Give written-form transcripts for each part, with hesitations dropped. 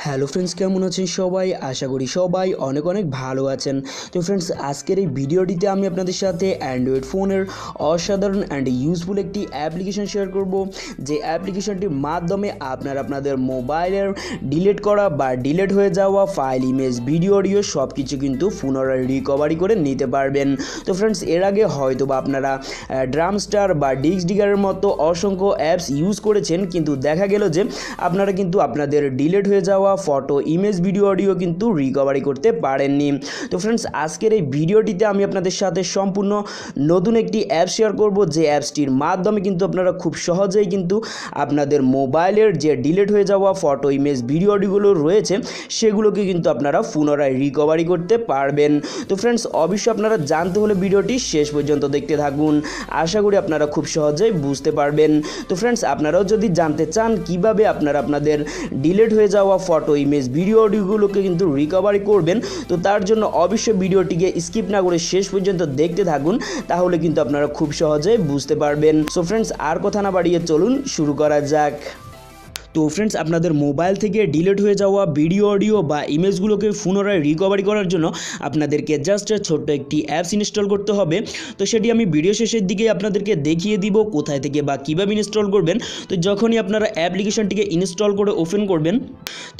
Hello friends, কেমন আছেন সবাই? আশা করি সবাই অনেক অনেক ভালো আছেন। তো ফ্রেন্ডস, আজকের এই ভিডিওটিতে আমি আপনাদের সাথে অ্যান্ড্রয়েড ফোনের অসাধারণ অ্যান্ড ইউজফুল একটি অ্যাপ্লিকেশন শেয়ার করব, যে অ্যাপ্লিকেশনটির মাধ্যমে আপনারা আপনাদের মোবাইলের ডিলিট করা বা ডিলিট হয়ে যাওয়া ফাইল, ইমেজ, ভিডিও, অডিও সব কিছু কিন্তু পুনরায় রিকভারি করে নিতে পারবেন। তো ফ্রেন্ডস, এর আগে হয়তো বা আপনারা ড্রামস্টার বা ডিস্ক ডিগারের মতো অসংখ্য অ্যাপস ইউজ করেছেন, কিন্তু দেখা গেল যে আপনারা কিন্তু আপনাদের ডিলিট হয়ে যাওয়া ফটো, ইমেজ, ভিডিও, অডিও কিন্তু রিকভারি করতে পারেননি। তো ফ্রেন্ডস, আজকের এই ভিডিওটিতে আমি আপনাদের সাথে সম্পূর্ণ নতুন একটি অ্যাপ শেয়ার করব, যে অ্যাপসটির মাধ্যমে কিন্তু আপনারা খুব সহজেই কিন্তু আপনাদের মোবাইলের যে ডিলিট হয়ে যাওয়া ফটো, ইমেজ, ভিডিও, অডিওগুলো রয়েছে সেগুলোকে কিন্তু আপনারা পুনরায় রিকভারি করতে পারবেন। তো ফ্রেন্ডস, অবশ্যই আপনারা জানতে হলে ভিডিওটি শেষ পর্যন্ত দেখতে থাকুন। আশা করি আপনারা খুব সহজেই বুঝতে পারবেন। তো ফ্রেন্ডস, আপনারাও যদি জানতে চান কিভাবে আপনারা আপনাদের ডিলিট হয়ে যাওয়া ফটো, ইমেজ, ভিডিও, অডিওগুলোকে কিন্তু রিকভারি করবেন, তো তার জন্য অবশ্যই ভিডিওটিকে স্কিপ না করে শেষ পর্যন্ত দেখতে থাকুন, তাহলে কিন্তু আপনারা খুব সহজে বুঝতে পারবেন। সো ফ্রেন্ডস, আর কথা না বাড়িয়ে চলুন শুরু করা যাক। তো ফ্রেন্ডস, আপনাদের মোবাইল থেকে ডিলিট হয়ে যাওয়া ভিডিও, অডিও বা ইমেজগুলোকে পুনরায় রিকভারি করার জন্য আপনাদেরকে জাস্ট ছোট্ট একটি অ্যাপস ইনস্টল করতে হবে। তো সেটি আমি ভিডিও শেষের দিকে আপনাদেরকে দেখিয়ে দিব কোথায় থেকে বা কীভাবে ইনস্টল করবেন। তো যখনই আপনারা অ্যাপ্লিকেশনটিকে ইনস্টল করে ওপেন করবেন,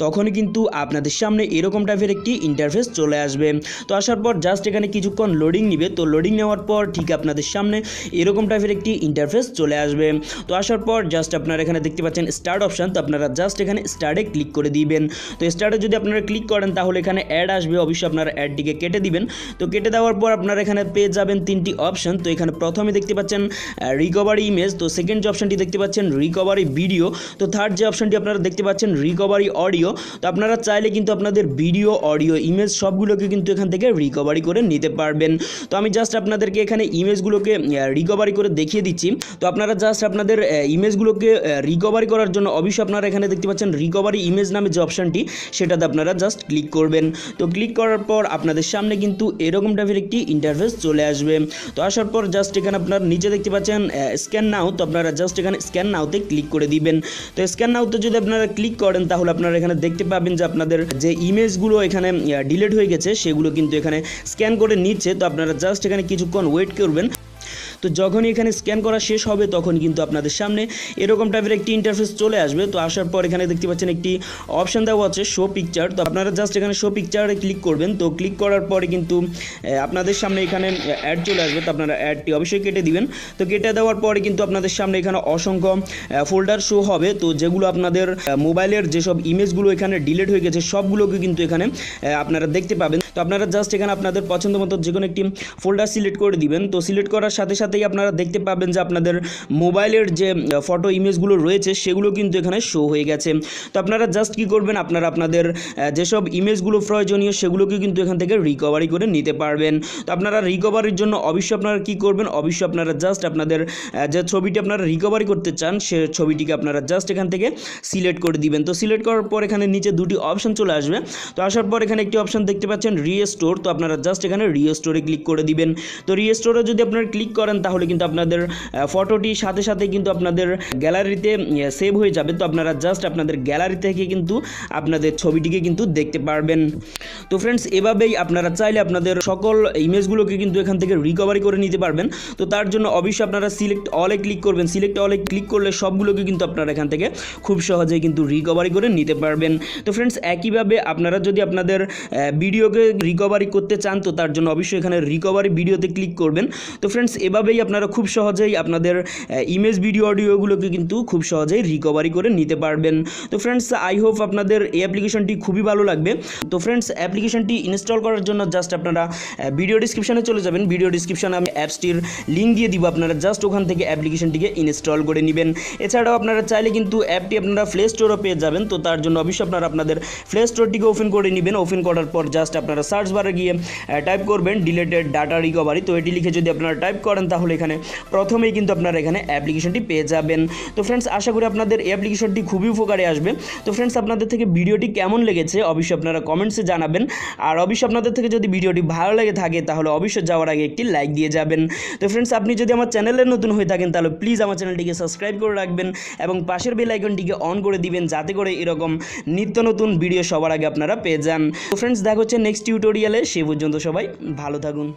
তখনই কিন্তু আপনাদের সামনে এরকম টাইপের একটি ইন্টারফেস চলে আসবে। তো আসার পর জাস্ট এখানে কিছুক্ষণ লোডিং নেবে। তো লোডিং নেওয়ার পর ঠিক আপনাদের সামনে এরকম টাইপের একটি ইন্টারফেস চলে আসবে। তো আসার পর জাস্ট আপনারা এখানে দেখতে পাচ্ছেন স্টার্ট অপশান। তো আপনারা জাস্ট এখানে স্টার্টে ক্লিক করে দিবেন। তো স্টার্টে যদি আপনারা ক্লিক করেন তাহলে এখানে অ্যাড আসবে, অবশ্যই আপনারা অ্যাডটিকে কেটে দিবেন। তো কেটে দেওয়ার পর আপনারা এখানে পেয়ে যাবেন তিনটি অপশন। তো এখানে প্রথমে দেখতে পাচ্ছেন রিকভারি ইমেজ, তো সেকেন্ড যে অপশনটি দেখতে পাচ্ছেন রিকভারি ভিডিও, তো থার্ড যে অপশনটি আপনারা দেখতে পাচ্ছেন রিকভারি অডিও। তো আপনারা চাইলে কিন্তু আপনাদের ভিডিও, অডিও, ইমেজ সবগুলোকে কিন্তু এখান থেকে রিকভারি করে নিতে পারবেন। তো আমি জাস্ট আপনাদেরকে এখানে ইমেজগুলোকে রিকভারি করে দেখিয়ে দিচ্ছি। তো আপনারা জাস্ট আপনাদের ইমেজগুলোকে রিকভারি করার জন্য অবশ্যই আপনারা এখানে দেখতে পাচ্ছেন রিকভারি ইমেজ নামে যে অপশনটি, সেটাতে আপনারা জাস্ট ক্লিক করবেন। তো ক্লিক করার পর আপনাদের সামনে কিন্তু এরকম টাইপের একটি ইন্টারফেস চলে আসবে। তো আসার পর জাস্ট এখানে আপনারা নিচে দেখতে পাচ্ছেন স্ক্যান নাও। তো আপনারা জাস্ট এখানে স্ক্যান নাওতে ক্লিক করে দিবেন। তো স্ক্যান নাওতে যদি আপনারা ক্লিক করেন তাহলে আপনারা এখানে দেখতে পাবেন যে আপনাদের যে ইমেজগুলো এখানে ডিলিট হয়ে গেছে সেগুলো কিন্তু এখানে স্ক্যান করে নিচ্ছে। তো আপনারা জাস্ট এখানে কিছুক্ষণ ওয়েট করবেন। তো যখনই এখানে স্ক্যান করা শেষ হবে তখন কিন্তু আপনাদের সামনে এরকম টাইপের একটি ইন্টারফেস চলে আসবে। তো আসার পর এখানে দেখতে পাচ্ছেন একটি অপশান দেওয়া আছে শো পিকচার। তো আপনারা জাস্ট এখানে শো পিকচারে ক্লিক করবেন। তো ক্লিক করার পরে কিন্তু আপনাদের সামনে এখানে অ্যাড চলে আসবে। তো আপনারা অ্যাডটি অবশ্যই কেটে দিবেন। তো কেটে দেওয়ার পরে কিন্তু আপনাদের সামনে এখানে অসংখ্য ফোল্ডার শো হবে। তো যেগুলো আপনাদের মোবাইলের যেসব ইমেজগুলো এখানে ডিলিট হয়ে গেছে সবগুলোকে কিন্তু এখানে আপনারা দেখতে পাবেন। তো আপনারা জাস্ট এখানে আপনাদের পছন্দ মতো যে কোনো একটি ফোল্ডার সিলেক্ট করে দিবেন। তো সিলেক্ট করার সাথে সাথেই আপনারা দেখতে পাবেন যে আপনাদের মোবাইলের যে ফটো, ইমেজগুলো রয়েছে সেগুলো কিন্তু এখানে শো হয়ে গেছে। তো আপনারা জাস্ট কি করবেন, আপনারা আপনাদের যেসব ইমেজগুলো প্রয়োজনীয় সেগুলোকে কিন্তু এখান থেকে রিকভারি করে নিতে পারবেন। তো আপনারা রিকভারির জন্য অবশ্যই আপনারা কি করবেন, অবশ্যই আপনারা জাস্ট আপনাদের যে ছবিটি আপনারা রিকভারি করতে চান সে ছবিটিকে আপনারা জাস্ট এখান থেকে সিলেক্ট করে দিবেন। তো সিলেক্ট করার পর এখানে নিচে দুটি অপশন চলে আসবে। তো আসার পর এখানে একটি অপশন দেখতে পাচ্ছেন রিস্টোর। তো আপনারা জাস্ট এখানে রিস্টোরে ক্লিক করে দিবেন। তো রিস্টোরে যদি আপনারা ক্লিক করেন তাহলে কিন্তু আপনাদের ফটোটি সাথে সাথে কিন্তু আপনাদের গ্যালারিতে সেভ হয়ে যাবে। তো আপনারা জাস্ট আপনাদের গ্যালারি থেকে কিন্তু আপনাদের ছবিটিকে কিন্তু দেখতে পারবেন। তো ফ্রেন্ডস, এভাবেই আপনারা চাইলে আপনাদের সকল ইমেজগুলোকে কিন্তু এখান থেকে রিকভারি করে নিতে পারবেন। তো তার জন্য অবশ্যই আপনারা সিলেক্ট অলে ক্লিক করবেন। সিলেক্ট অলে ক্লিক করলে সবগুলোকে কিন্তু আপনারা এখান থেকে খুব সহজেই কিন্তু রিকভারি করে নিতে পারবেন। তো ফ্রেন্ডস, একইভাবে আপনারা যদি আপনাদের ভিডিওকে রিকভারি করতে চান তো তার জন্য অবশ্যই এখানে রিকভারি ভিডিওতে ক্লিক করবেন। তো ফ্রেন্ডস, এভাবেই আপনারা খুব সহজেই আপনাদের ইমেজ, ভিডিও, অডিওগুলোকে কিন্তু খুব সহজেই রিকভারি করে নিতে পারবেন। তো ফ্রেন্ডস, আই হোপ আপনাদের এই অ্যাপ্লিকেশনটি খুবই ভালো লাগবে। তো ফ্রেন্ডস, অ্যাপ্লিকেশনটি ইনস্টল করার জন্য জাস্ট আপনারা ভিডিও ডিসক্রিপশনে চলে যাবেন। ভিডিও ডিসক্রিপশনে আমি অ্যাপসটির লিঙ্ক দিয়ে দিব, আপনারা জাস্ট ওখান থেকে অ্যাপ্লিকেশনটিকে ইনস্টল করে নেবেন। এছাড়াও আপনারা চাইলে কিন্তু অ্যাপটি আপনারা প্লে স্টোরও পেয়ে যাবেন। তো তার জন্য অবশ্যই আপনারা আপনাদের প্লে স্টোরটিকে ওপেন করে নেবেন। ওপেন করার পর জাস্ট আপনারা সার্চ বারে গিয়ে টাইপ করবেন ডিলেটেড ডাটা রিকভারি। তো এটি লিখে যদি আপনারা টাইপ করেন তাহলে এখানে প্রথমেই কিন্তু আপনারা এখানে অ্যাপ্লিকেশনটি পেয়ে যাবেন। তো ফ্রেন্ডস আশা করি আপনাদের এই অ্যাপ্লিকেশনটি খুবই উপকারে আসবে। তো ফ্রেন্ডস আপনাদের থেকে ভিডিওটি কেমন লেগেছে অবশ্যই আপনারা কমেন্টসে জানাবেন। আর অবশ্যই আপনাদের থেকে যদি ভিডিওটি ভালো লেগে থাকে তাহলে অবশ্যই যাওয়ার আগে একটি লাইক দিয়ে যাবেন। তো ফ্রেন্ডস আপনি যদি আমার চ্যানেলে নতুন হয়ে থাকেন তাহলে প্লিজ আমার চ্যানেলটিকে সাবস্ক্রাইব করে রাখবেন এবং পাশের বেল আইকনটিকে অন করে দিবেন, যাতে করে এরকম নিত্য নতুন ভিডিও সবার আগে আপনারা পেয়ে যান। তো ফ্রেন্ডস দেখা হচ্ছে নেক্সট টিউটোরিয়ালে, সে পর্যন্ত সবাই ভালো থাকুন।